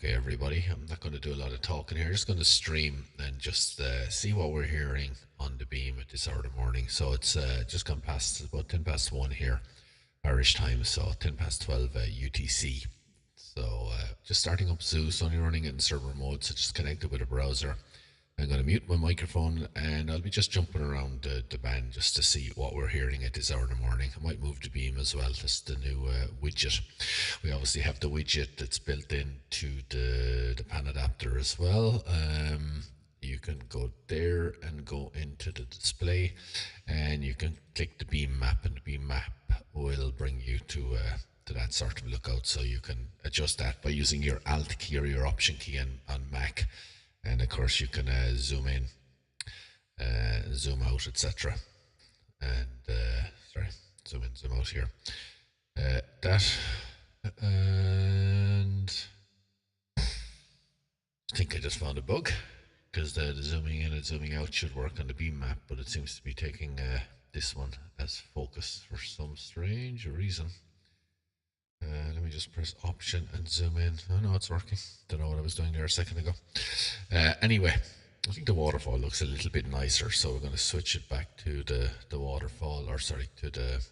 Okay, everybody, I'm not going to do a lot of talking here. Just going to stream and just see what we're hearing on the beam at this hour of the morning. So it's just gone past about 10 past 1 here, Irish time, so 10 past 12 UTC. So just starting up Zeus, only running it in server mode, so just connected with a browser. I'm going to mute my microphone and I'll be just jumping around the band just to see what we're hearing at this hour in the morning. I might move the beam as well. That's the new widget. We obviously have the widget that's built into the pan adapter as well. You can go there and go into the display and you can click the beam map, and the beam map will bring you to that sort of lookout, so you can adjust that by using your Alt key or your Option key on Mac. And of course you can zoom in, zoom out, etc. And sorry, zoom in, zoom out here. That and I think I just found a bug, because the zooming in and zooming out should work on the beam map, but it seems to be taking this one as focus for some strange reason. Let me just press Option and zoom in. Oh no, it's working. Don't know what I was doing there a second ago. Anyway, I think the waterfall looks a little bit nicer, so we're going to switch it back to the waterfall, or sorry, to the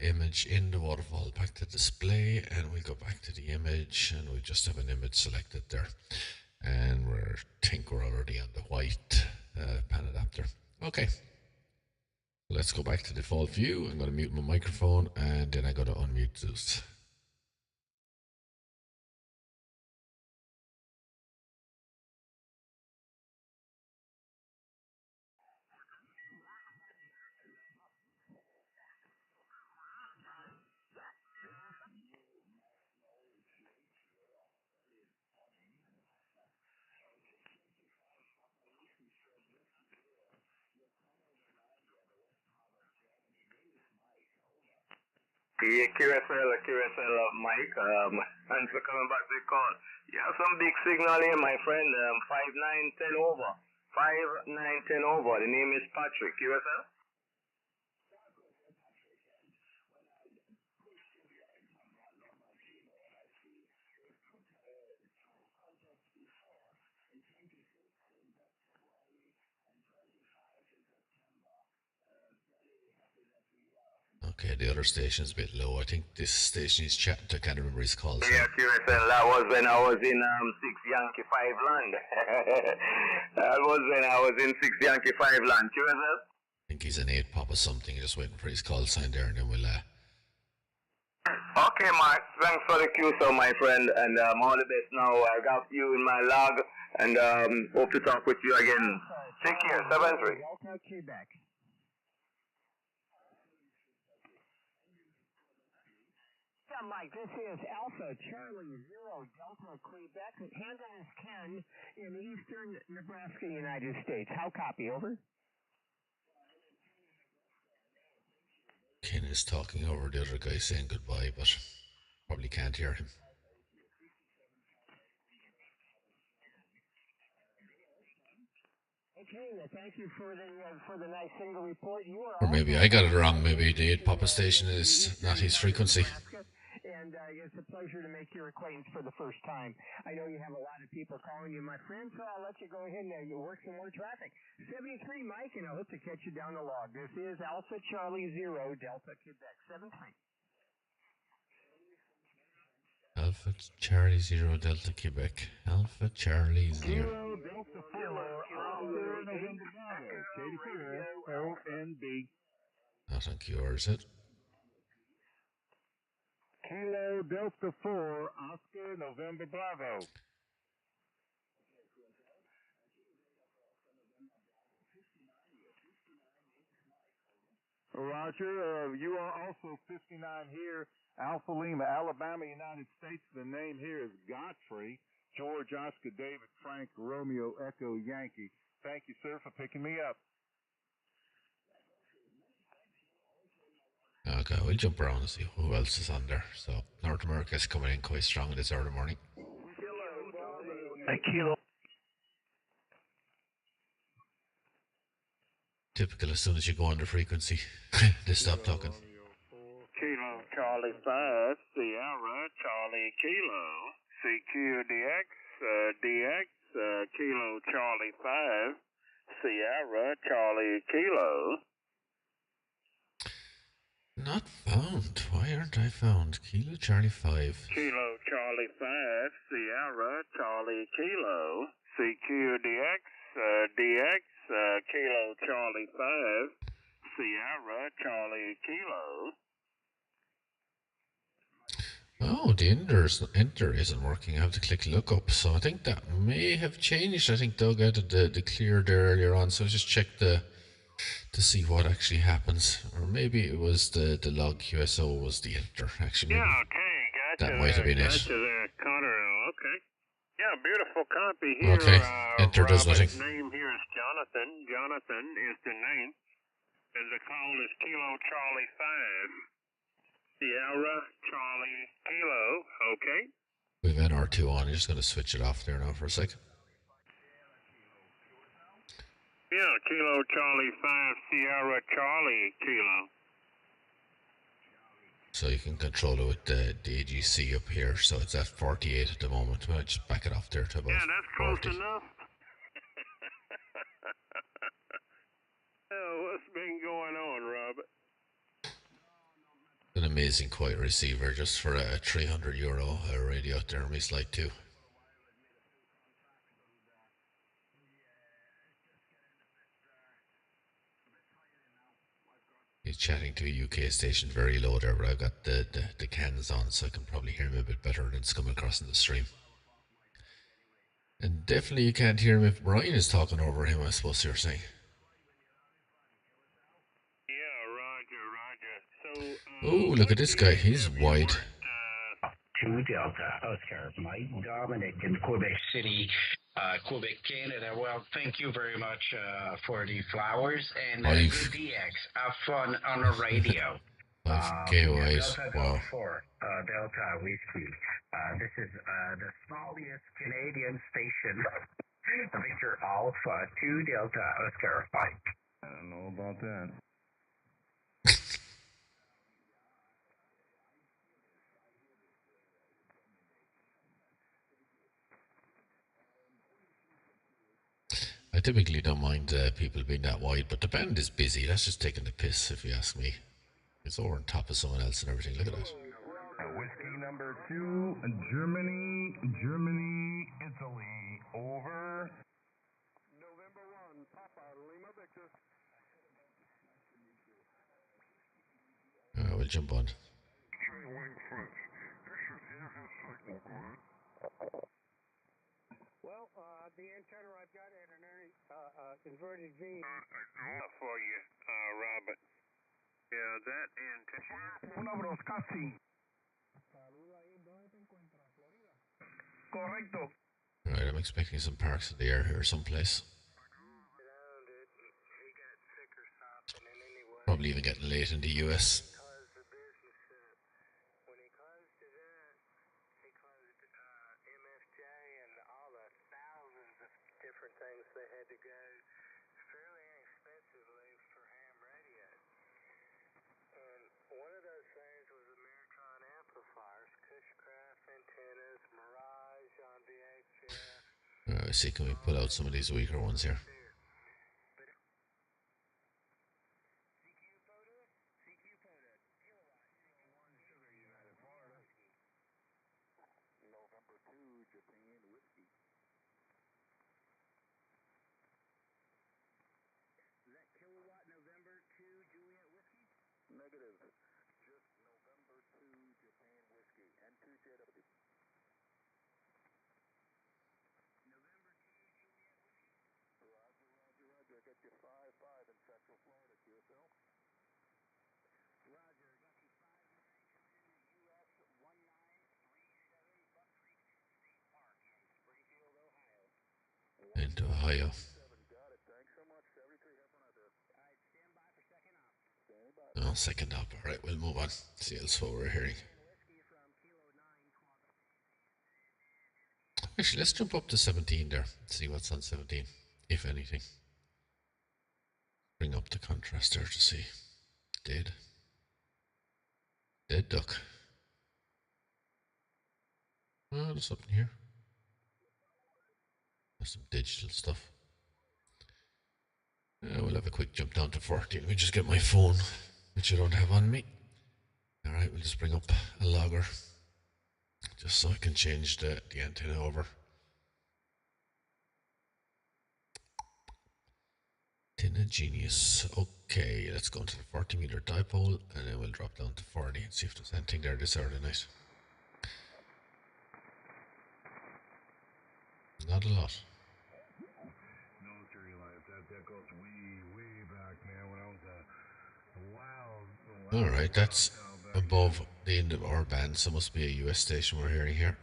image in the waterfall, back to display, and we go back to the image, and we just have an image selected there, and we think we're already on the white pan adapter. Okay. Let's go back to default view. I'm going to mute my microphone and then I got to unmute Zeus. Yeah, QSL, Mike. Thanks for coming back to the call. You have some big signal here, my friend. 5910 over. 5910 over. The name is Patrick. QSL? Okay, the other station's a bit low. I think this station is chatting to, I can't remember his call. Yeah, QSL. That was when I was in 6 Yankee 5 land. That was when I was in 6 Yankee 5 land. QSL? I think he's an 8 pop or something. Just waiting for his call sign there, and then we'll. Okay, Mark. Thanks for the cue, so my friend, and all the best now. I got you in my log, and hope to talk with you again. Take care. 7-3. Mike, this is Alpha Charlie Zero Delta Quebec. Handle is Ken in eastern Nebraska, United States. How copy? Over. Ken is talking over the other guy saying goodbye, but probably can't hear him. Okay, well, thank you for the nice single report. You are or maybe I got it wrong. Maybe the 8 pop station is not his frequency. And it's a pleasure to make your acquaintance for the first time. I know you have a lot of people calling you, my friend, so I'll let you go ahead and work some more traffic. 73 Mike, and I hope to catch you down the log. This is Alpha Charlie Zero Delta Quebec 73. Alpha Charlie Zero Delta Quebec. Alpha Charlie Zero. Delta 4, Oscar November Bravo, 84, ONB. Not on QR, is it? Kilo Delta 4, Oscar November Bravo. Roger, you are also 59 here, Alpha Lima, Alabama, United States. The name here is Godfrey, George, Oscar, David, Frank, Romeo, Echo, Yankee. Thank you, sir, for picking me up. Okay, we'll jump around and see who else is on there. So, North America is coming in quite strong this early morning. Kilo. Typical, as soon as you go under frequency, they stop talking. Kilo Charlie 5, Sierra, Charlie Kilo, CQDX, DX, Kilo Charlie 5, Sierra, Charlie Kilo. Not found. Why aren't I found? Kilo Charlie 5. Kilo Charlie 5, Sierra, Charlie Kilo, CQDX, DX, Kilo Charlie 5, Sierra, Charlie Kilo. Oh, the enter isn't working. I have to click look up. So I think that may have changed. I think Doug added the clear there earlier on. So just check to see what actually happens. Or maybe it was the log QSO was the enter. Actually, maybe Okay, gotcha. that might have been it. Gotcha there, Connor. Okay. Yeah, beautiful copy here. Okay, enter does Robert, nothing. Name here is Jonathan. Jonathan is the name. And the call is Kilo Charlie 5. Sierra Charlie Kilo. Okay. We've NR2 on. I'm just going to switch it off there now for a second. Yeah, Kilo Charlie 5, Sierra Charlie Kilo. So you can control it with the AGC up here. So it's at 48 at the moment. I'll just back it off there to about Yeah, that's close 40. enough. Oh, what's been going on, Robert? An amazing quiet receiver just for a €300 radio out there on my slide 2. He's chatting to a UK station very low there, but I've got the cans on so I can probably hear him a bit better than it's coming across in the stream. And definitely you can't hear him if Brian is talking over him, I suppose you're saying. Yeah, Roger. So, oh, look at this guy. He's wide. 2 Delta Oscar, Mike Dominic in Quebec City, Quebec, Canada. Well, thank you very much for the flowers and good DX. Have fun on the radio. 5K wide. Wow. Delta Whiskey. This is the smallest Canadian station. Victor Alpha 2 Delta Oscar 5. I don't know about that. I typically don't mind people being that wide, but the band is busy. That's just taking the piss, if you ask me. It's over on top of someone else and everything. Look at that. Whiskey number 2, Germany, Italy. Over. November 1, Papa Lima Victor. We'll jump on. Well, the antenna I've got at an inverted V. For you, Robert. Yeah, that antenna. Una broscasi. Correcto. Right, I'm expecting some parks in the air here someplace. Probably even getting late in the US. Let's see, can we pull out some of these weaker ones here? Into Ohio. No, second up. Alright, we'll move on. See else what we're hearing. Actually, let's jump up to 17 there. See what's on 17, if anything. Bring up the contrast there to see. Did. Dead duck. Oh, there's something here. There's some digital stuff. We'll have a quick jump down to 40. Let me just get my phone, which I don't have on me. Alright, we'll just bring up a logger. Just so I can change the antenna over. Antenna genius. Okay, let's go into the 40 meter dipole and then we'll drop down to 40 and see if there's anything there this Saturday night. Not a lot. Military life, that goes way back, man, when I was a wild. Alright, that's above the end of our band, so it must be a US station we're hearing here.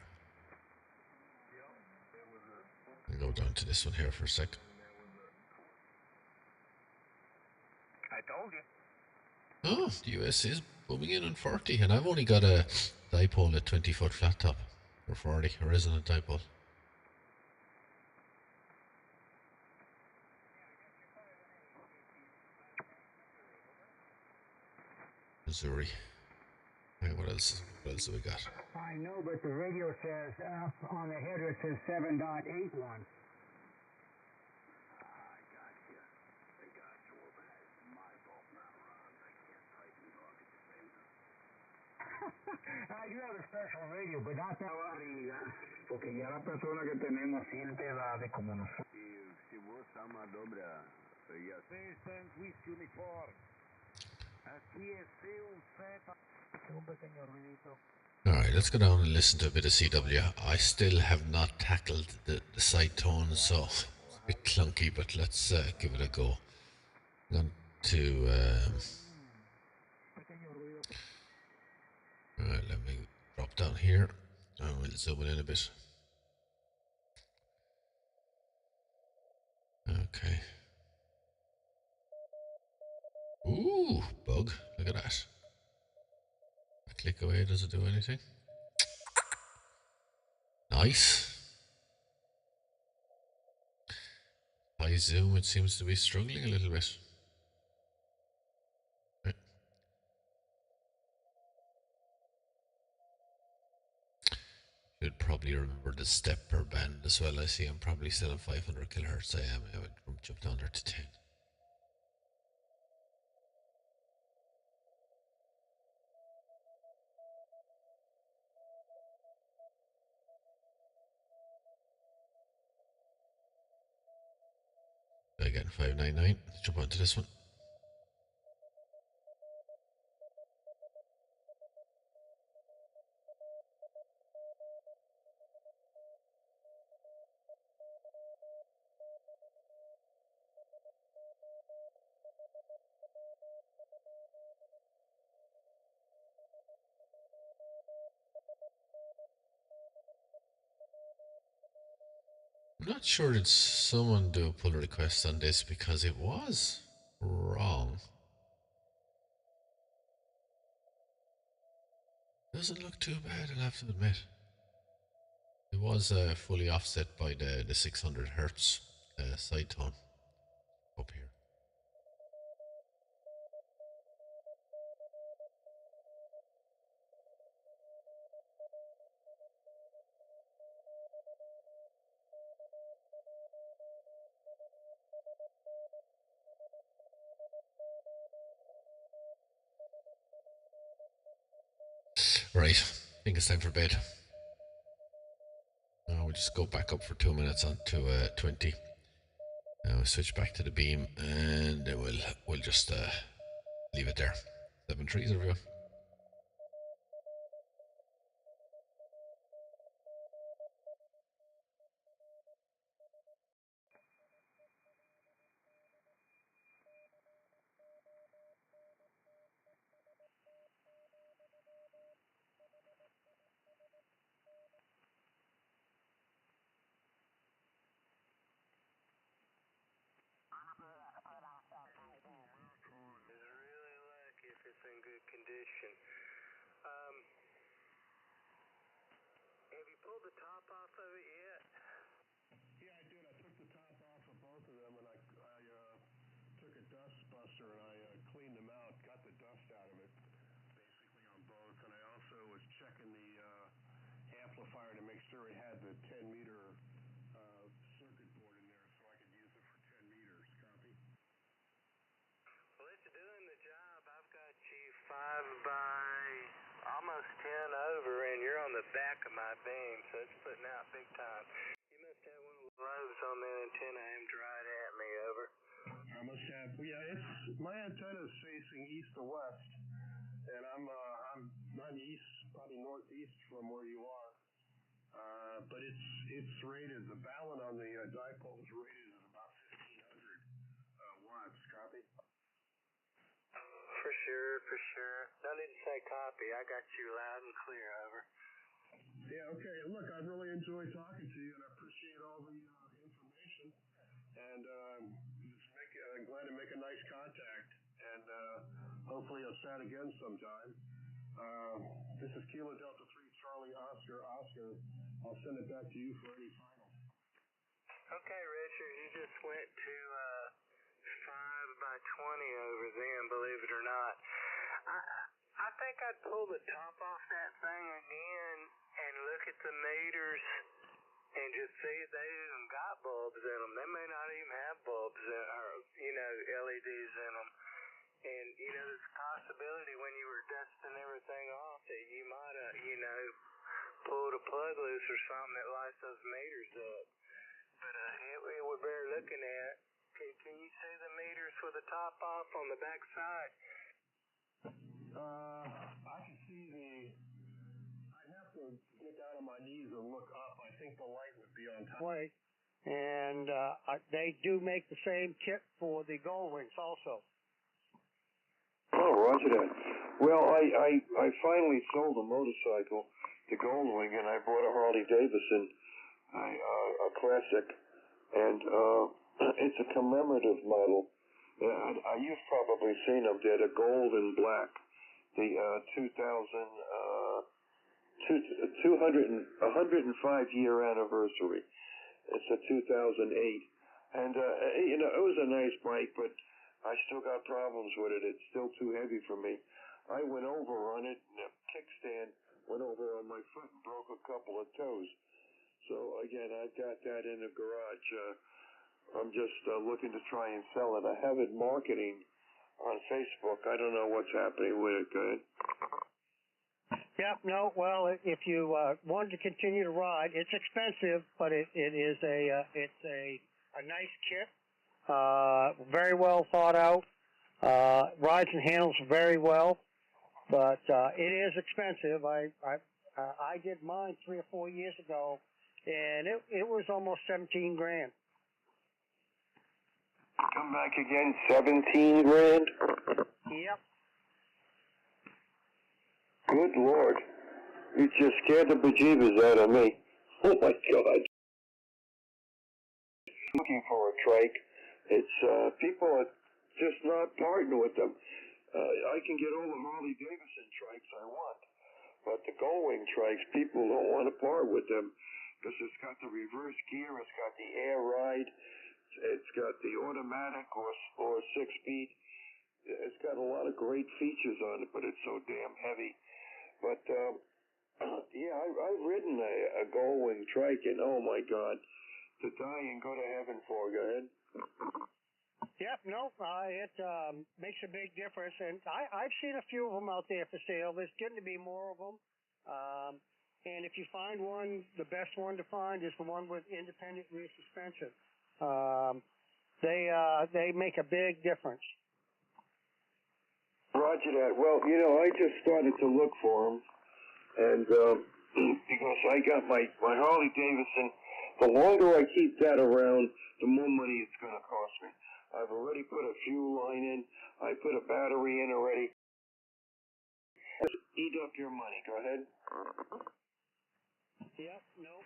I'll go down to this one here for a sec. I told you. Oh, the US is booming in on 40, and I've only got a dipole at 20-foot flat top for 40, a resonant dipole. Missouri. Right, what else have we got? I know, but the radio says up on the header it says 7.81. I do have a special radio, but not that barriga, porque ya la persona que tenemos siente edades como nosotros. Se você ama dobra, Sextans Whisky Uniform. Aquí es un pequeño ruidito. Alright, let's go down and listen to a bit of CW. I still have not tackled the side tones, so it's a bit clunky, but let's give it a go. I'm going to... Alright, let me drop down here and we'll zoom in a bit. Okay. Ooh, bug. Look at that. I click away, does it do anything? Nice. High zoom, it seems to be struggling a little bit. Right. Should probably remember the step per band as well. I see I'm probably still on 500 kilohertz. I am. I would jump down there to 10. Again, 599. Let's jump onto this one. I'm not sure did someone do a pull request on this because it was wrong. Doesn't look too bad, I'll have to admit. It was fully offset by the 600 hertz side tone up here. Right, I think it's time for bed. Now we'll just go back up for 2 minutes on to 20. Now we'll switch back to the beam and then we'll just leave it there. 7 trees, everyone. In good condition. Have you pulled the top off of it yet? Yeah, I did. I took the top off of both of them, and I took a dust buster and I cleaned them out, got the dust out of it, basically on both. amplifier to make sure it had the 10-meter circuit board in there so I could use it for 10 meters. Copy? Well, it's doing the job. I've got you 5 by almost 10 over, and you're on the back of my beam, so it's putting out big time. You must have one of the lobes on that antenna aimed right at me, over. I must have. Yeah, it's my antenna is facing east to west, and I'm east, probably northeast from where you are. But it's rated. The balun on the dipole is rated at about 1,500 watts. Copy? For sure, for sure. No need to say copy. I got you loud and clear, over. Yeah, okay. Look, I've really enjoyed talking to you, and I appreciate all the information. And I'm glad to make a nice contact. And hopefully I'll chat again sometime. This is Kilo Delta 3 Charlie Oscar. I'll send it back to you for any final. Okay, Richard, you just went to 5 by 20 over then, believe it or not. I think I'd pull the top off that thing again and look at the meters and just see if they even got bulbs in them. They may not even have bulbs or, LEDs in them. And, there's a possibility when you were dusting everything off that you might have, pulled a plug loose or something that lights those meters up. But it would bear looking at. Can you see the meters with the top off on the back side? I can see I'd have to get down on my knees and look up. I think the light would be on top. And they do make the same kit for the Gold Wings also. Oh, roger that. Well, I finally sold a motorcycle to Goldwing, and I bought a Harley Davidson, a classic, and it's a commemorative model. You've probably seen them. They're the gold and black. The 105-year anniversary. It's a 2008, and it was a nice bike, but I still got problems with it. It's still too heavy for me. I went over on it, and the kickstand went over on my foot and broke a couple of toes. So, again, I've got that in the garage. I'm just looking to try and sell it. I have it marketing on Facebook. I don't know what's happening with it. Go ahead. Yep, no, well, if you wanted to continue to ride, it's expensive, but it's a nice kit. Very well thought out, rides and handles very well, but it is expensive. I did mine 3 or 4 years ago, and it was almost $17,000. Come back again, $17,000? Yep. Good Lord, you just scared the bejeebers out of me. Oh my God! Looking for a trike. It's, people are just not parting with them. I can get all the Harley Davidson trikes I want, but the Goldwing trikes, people don't want to part with them because it's got the reverse gear, it's got the air ride, it's got the automatic or 6-speed. It's got a lot of great features on it, but it's so damn heavy. But, yeah, I've ridden a Goldwing trike, and oh my God, to die and go to heaven for. Go ahead. Yep, no, it makes a big difference, and I've seen a few of them out there for sale. There's getting to be more of them, and if you find one, the best one to find is the one with independent rear suspension. They make a big difference. Roger that. Well, I just started to look for them, and because I got my Harley Davidson, the longer I keep that around, the more money it's going to cost me. I've already put a fuel line in. I put a battery in already. Eat up your money. Go ahead. Yep, no.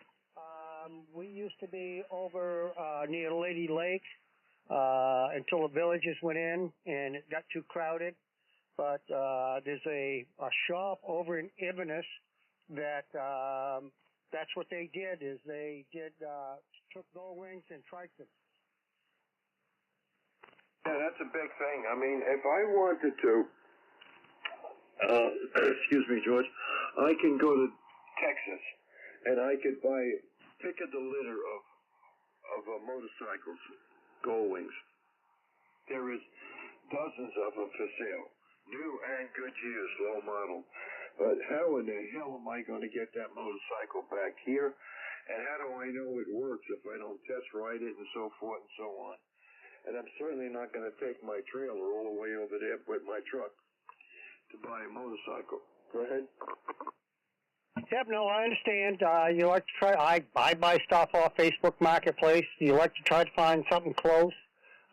We used to be over near Lady Lake until the villages went in and it got too crowded. But there's a shop over in Inverness that's what they did, is they took Goldwings and triked them. Yeah, that's a big thing. I mean, if I wanted to, excuse me, George, I can go to Texas and I could pick of the litter of motorcycles, Gold Wings. There is dozens of them for sale, new and good use, low model. But how in the hell am I going to get that motorcycle back here? And how do I know it works if I don't test ride it and so forth and so on? And I'm certainly not going to take my trailer all the way over there with my truck to buy a motorcycle. Go ahead. Yep, no, I understand. You like to try, I buy stuff off Facebook Marketplace. You like to try to find something close.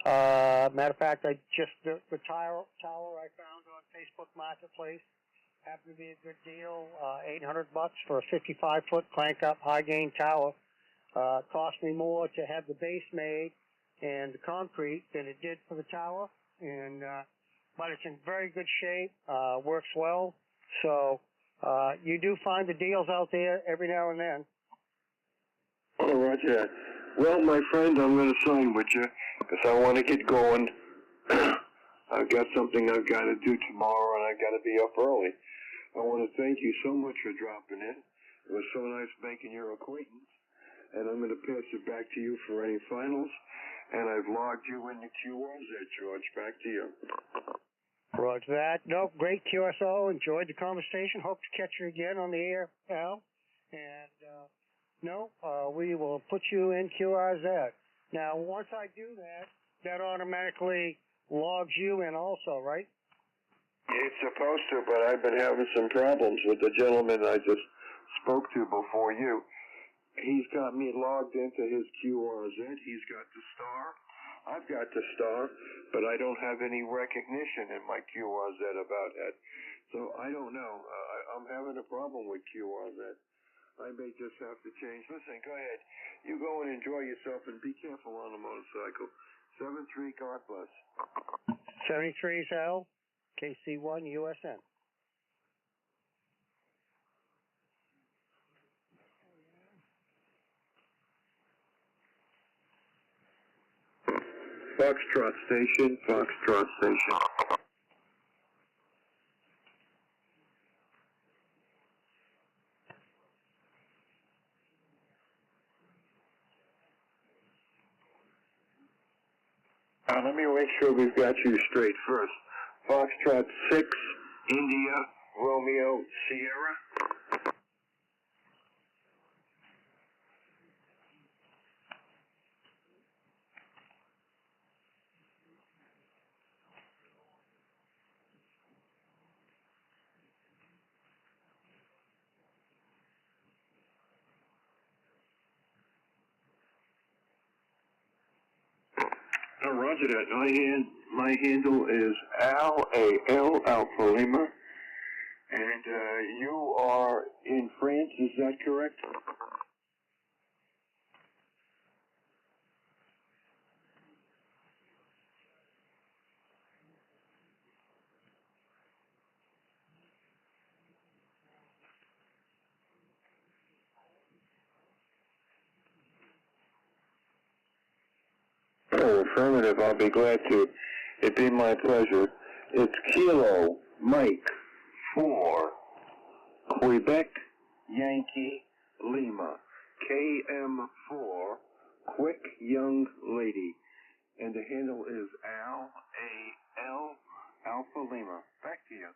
Matter of fact, the tower I found on Facebook Marketplace happened to be a good deal. $800 for a 55-foot crank-up high-gain tower. Cost me more to have the base made and the concrete than it did for the tower. And but it's in very good shape. Works well. So you do find the deals out there every now and then. Oh, Roger. Well, my friend, I'm going to sign with you because I want to get going. I've got something I've got to do tomorrow, and I've got to be up early. I want to thank you so much for dropping in. It was so nice making your acquaintance. And I'm going to pass it back to you for any finals. And I've logged you in the QRZ, George. Back to you. Roger that. No, great QSO. Enjoyed the conversation. Hope to catch you again on the air, Al. And, we will put you in QRZ. Now, once I do that, that automatically logs you in also, right? It's supposed to, but I've been having some problems with the gentleman I just spoke to before you. He's got me logged into his QRZ. He's got the star. I've got the star, but I don't have any recognition in my QRZ about that. So I don't know. I'm having a problem with QRZ. I may just have to change. Listen, go ahead. You go and enjoy yourself and be careful on the motorcycle. 7-3, God bless. 73 is Al, KC1 USN. Foxtrot Station, Foxtrot Station. Let me make sure we've got you straight first. Foxtrot 6, India, Romeo, Sierra. Roger that. My handle is Al, A-L, Alpha Lima. And you are in France, is that correct? Oh, affirmative. I'll be glad to. It'd be my pleasure. It's Kilo Mike 4 Quebec Yankee Lima KM4 Quick Young Lady, and the handle is Al A-L Alpha Lima. Back to you.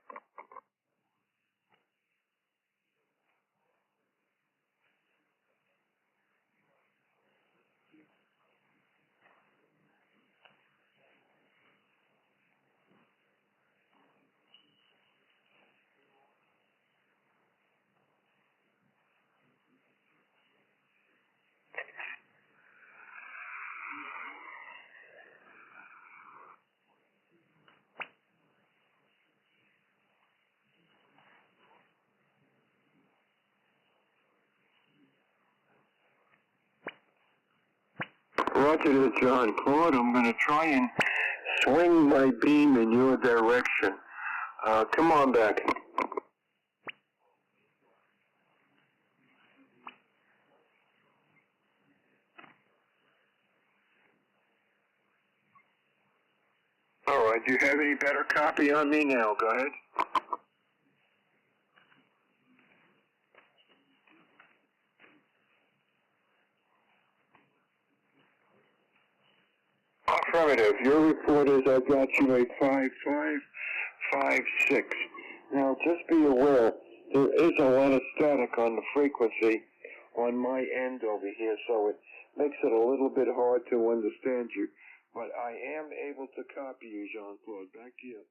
Roger to John Claude. I'm going to try and swing my beam in your direction. Come on back. All right. Do you have any better copy on me now? Go ahead. Affirmative. Your report is I've got you at 5556. Now, just be aware, there is a lot of static on the frequency on my end over here, so it makes it a little bit hard to understand you. But I am able to copy you, Jean-Claude. Back to you.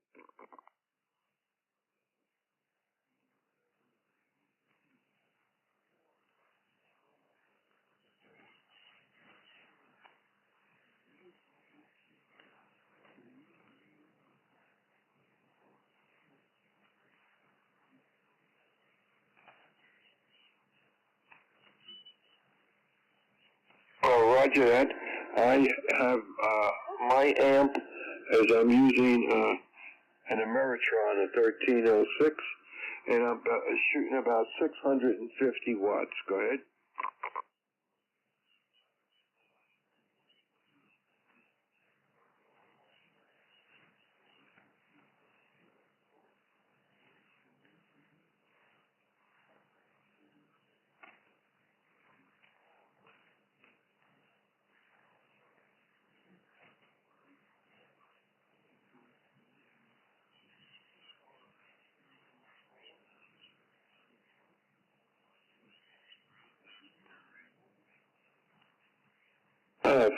Oh, roger that. I have my amp as I'm using an Ameritron at 1306, and I'm shooting about 650 watts. Go ahead.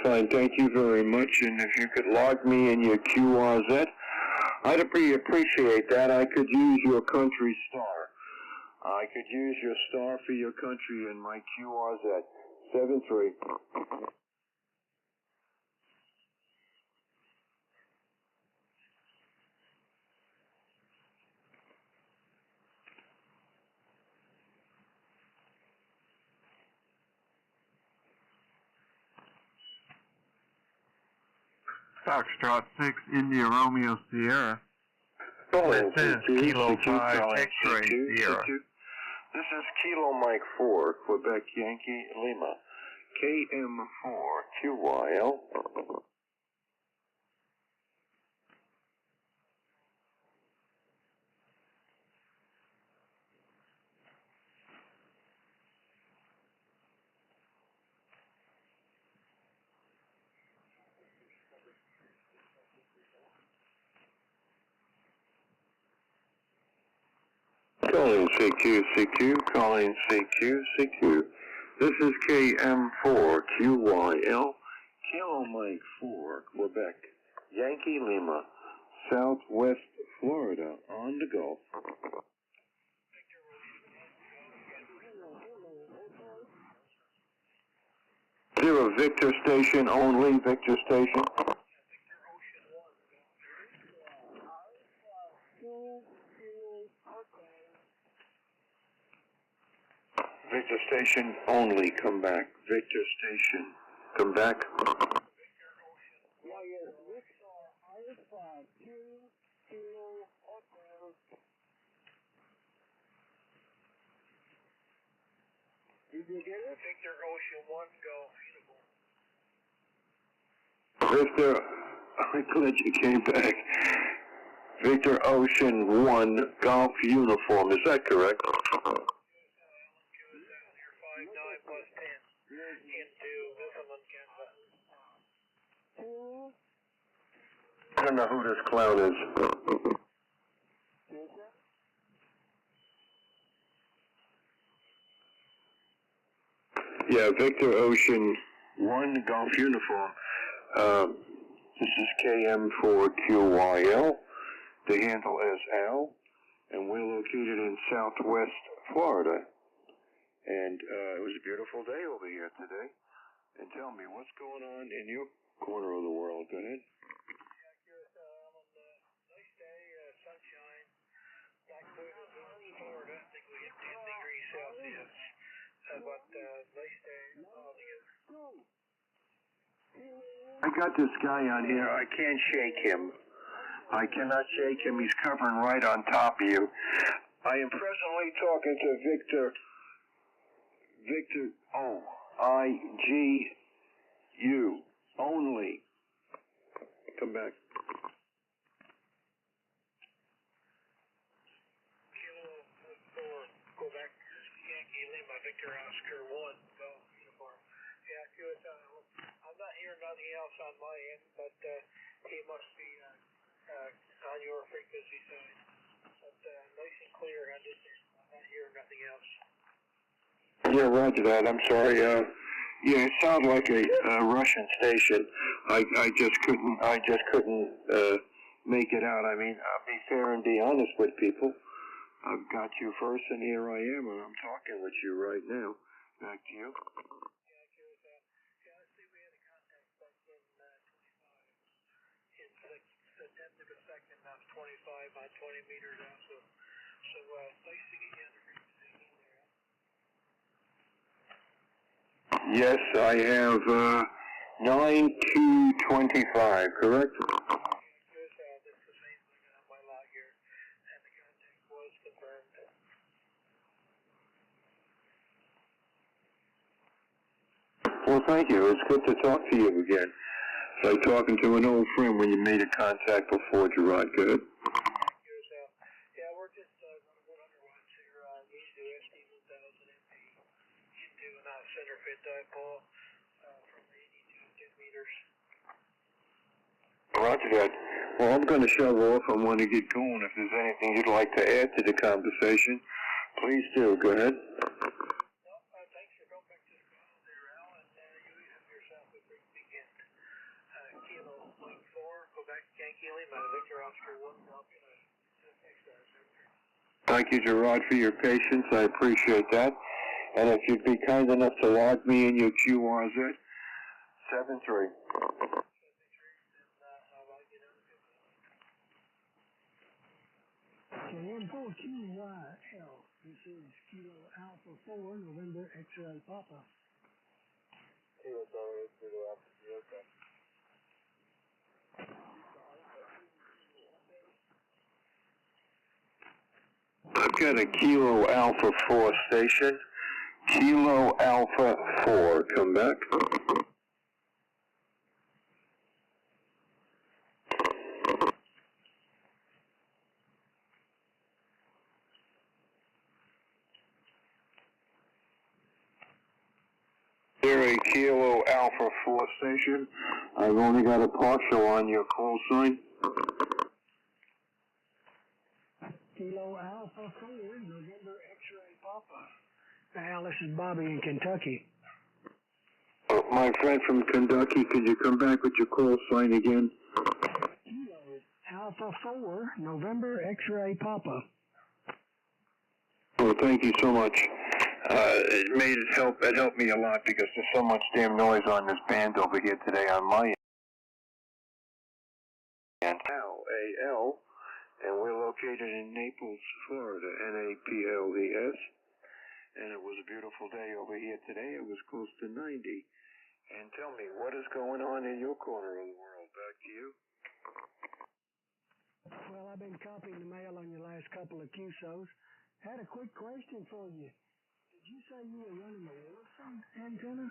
Fine, thank you very much. And if you could log me in your QRZ, I'd appreciate that. I could use your country star. I could use your star for your country in my QRZ. 73. Foxtrot 6, India Romeo Sierra. This is Kilo 5, X-Ray Sierra. This is Kilo Mike 4, Quebec Yankee Lima. KM4 QYL. Calling CQ, calling CQ. This is KM4 QYL, Kilo Mike 4, Quebec, Yankee Lima, Southwest Florida, on the go. Zero Victor Station only, Victor Station. Victor Station only, come back. Victor Station, come back. Did you get it? Victor Ocean 1, go. Victor, I'm glad you came back. Victor Ocean 1, Golf Uniform, is that correct? I don't know who this clown is. Yeah, Victor Ocean 1, Golf Uniform. This is KM4QYL. The handle is Al, and we're located in Southwest Florida. And it was a beautiful day over here today. And tell me, what's going on in your corner of the world? Go ahead. I'm on the nice day, sunshine, Black Florida. I think we hit 10 degrees Celsius. But nice day all together. I got this guy on here. I can't shake him. I cannot shake him. He's covering right on top of you. I am presently talking to Victor O-I-G-U only. Come back. Kilo 4, Quebec, Yankee Lima, Victor Oscar 1, go uniform. Yeah, good. I'm not hearing nothing else. else on my end, but he must be on your frequency side. But nice and clear on this end. I'm not hearing nothing else. Yeah, roger that. I'm sorry. Yeah, it sounds like a Russian station. I just couldn't make it out. I mean, I'll be fair and be honest with people. I've got you first, and here I am, and I'm talking with you right now. Back to you. Yeah, I hear that. Yeah, I see we had a contact back in 25. In a tenth of a second, that's 25 on 20 meters out. So nice to get you under frequency there. Yes, I have 9225, correct? This is the same thing on my log here, and the contact was confirmed. Well, thank you. It's good to talk to you again. It's like talking to an old friend when you made a contact before, Gerard. Good. Yeah, we're just running 100 watts here on ESU SD1000 MP into a center fit dipole from 80 to 10 meters. Roger that. Well, I'm going to shove off. I want to get going. If there's anything you'd like to add to the conversation, please do. Go ahead. Thanks for coming back to the call there, Al, and you have yourself a great weekend. Kilo Mike 4, Quebec, Yankee Lima, Victor Oscar 1, Falcon, Thank you, Gerard, for your patience. I appreciate that. And if you'd be kind enough to log me in your QRZ, 73. Info QYL. This is Kilo Alpha 4, November X-Ray Papa. Kilo Alpha, okay. I've got a Kilo Alpha 4 station. Kilo Alpha 4, come back. Here a Kilo Alpha 4 station. I've only got a partial on your call sign. Kilo Alpha 4, November X-Ray Papa. Al, this is Bobby in Kentucky. Oh, my friend from Kentucky, could you come back with your call sign again? Kilo Alpha 4, November X-Ray Papa. Oh, thank you so much. It helped me a lot because there's so much damn noise on this band over here today on my end. L-A-L, and we're located in Naples, Florida, N-A-P-L-E-S. And it was a beautiful day over here today. It was close to 90. And tell me, what is going on in your corner of the world? Back to you. Well, I've been copying the mail on your last couple of QSOs. Had a quick question for you. Did you say you were running a Wilson antenna?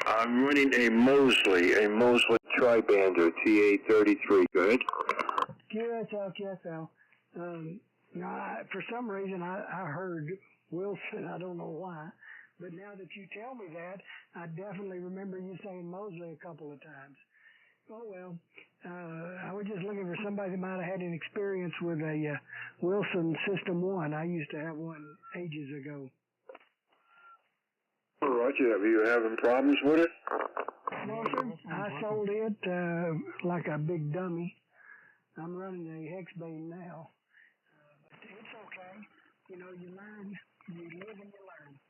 I'm running a Mosley Tribander TA33. Go ahead. QSL. For some reason, I heard Wilson. I don't know why. But now that you tell me that, I definitely remember you saying Mosley a couple of times. Oh, well, I was just looking for somebody that might have had an experience with a Wilson System 1. I used to have one ages ago. Roger, are you having problems with it? No, sir. I sold it like a big dummy. I'm running a hex beam now. But it's okay. You know, you learn. You live and you learn.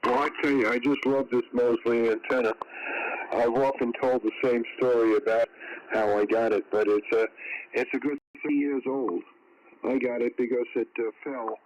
Well, I tell you, I just love this Mosley antenna. I've often told the same story about how I got it, but it's a good 3 years old. I got it because it fell